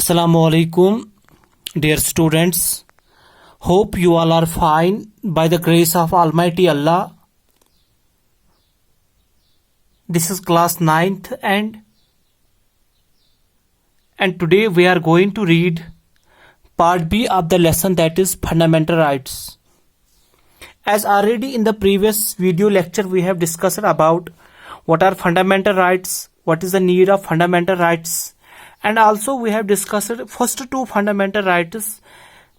Assalamualaikum, dear students. Hope you all are fine by the grace of Almighty Allah. This is class 9th and today we are going to read part B of the lesson, that is fundamental rights. As already in the previous video lecture we have discussed about what are fundamental rights, what is the need of fundamental rights, and also we have discussed first two fundamental rights,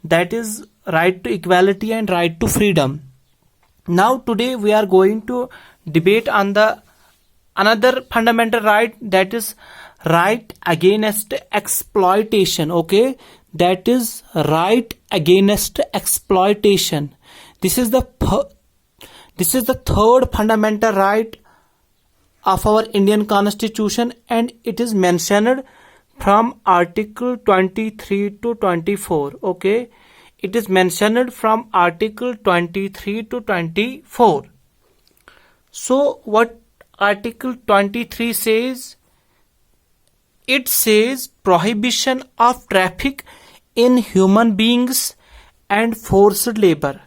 that is right to equality and right to freedom. Now today we are going to debate on the another fundamental right, that is right against exploitation. Okay, that is right against exploitation. This is the third fundamental right of our Indian Constitution, and it is mentioned from Article 23 to 24. Okay, it is mentioned from Article 23 to 24. So what Article 23 says? It says prohibition of traffic in human beings and forced labor.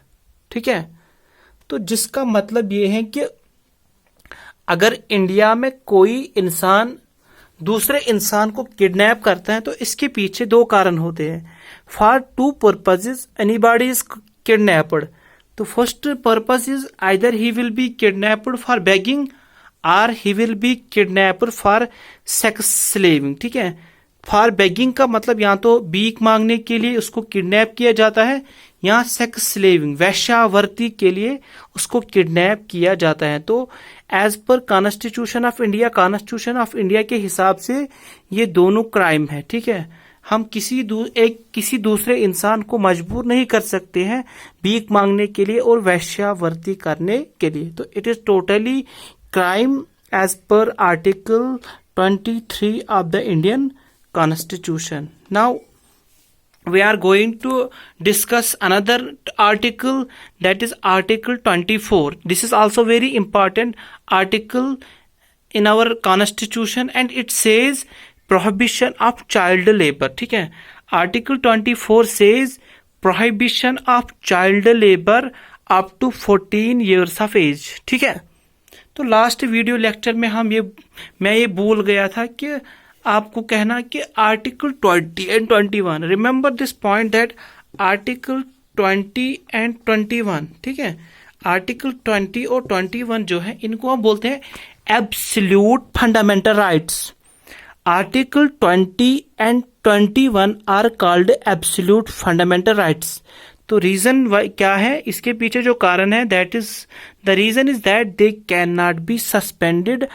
ठीक है, तो जिसका मतलब ये है कि अगर India में कोई इंसान दूसरे इंसान को किडनैप करता है तो इसके पीछे दो कारण होते हैं. For two purposes anybody is kidnapped. तो first purpose is either he will be kidnapped for begging और he will be kidnapped for sex slaving. ठीक है, फॉर बेगिंग का मतलब यहाँ तो भीख मांगने के लिए उसको किडनैप किया जाता है, यहाँ सेक्स स्लेविंग वैश्यावर्ती के लिए उसको किडनैप किया जाता है. तो as per constitution of India के हिसाब से ये दोनों क्राइम है. ठीक है, हम किसी दूसरे इंसान को मजबूर नहीं कर सकते हैं भीख मांगने के लिए और वैश्यावर्ती करने के लिए. तो it is totally crime as per article 23 of the Indian Constitution. Now we are going to discuss another article, that is Article 24. This is also very important article in our Constitution, and it says prohibition of child labor. ठीक है, Article 24 says prohibition of child labor up to 14 years of age. ठीक है, तो last video lecture में मैं ये भूल गया था कि आपको कहना कि article 20 and 21. Remember this point that article 20 and 21. ठीक है, आर्टिकल 20 और 21 जो है इनको हम बोलते हैं absolute fundamental rights. Article 20 and 21 are called absolute fundamental rights. तो रीजन क्या है, इसके पीछे जो कारण है, that is the reason is that they can not be suspended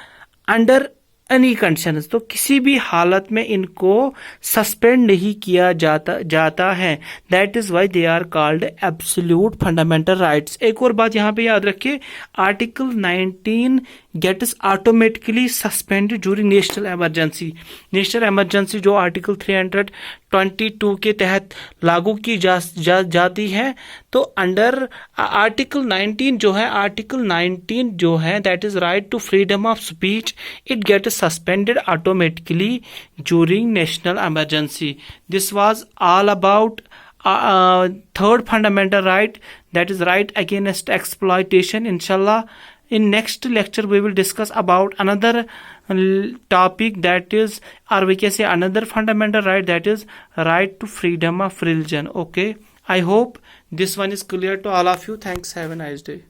under any conditions. तो किसी भी हालत में इनको सस्पेंड नहीं किया जाता है. That is why they are called absolute fundamental rights. एक और बात यहाँ पे याद रखिए, article 19 gets automatically suspended during national emergency. National emergency जो आर्टिकल 322 के तहत लागू की जाती है. तो अंडर आर्टिकल 19 जो है that is right to freedom of speech, it get suspended automatically during national emergency. This was all about third fundamental right, that is right against exploitation. Inshallah, in next lecture we will discuss about another topic, that is, or we can say another fundamental right, that is right to freedom of religion. Okay, I hope this one is clear to all of you. Thanks, have a nice day.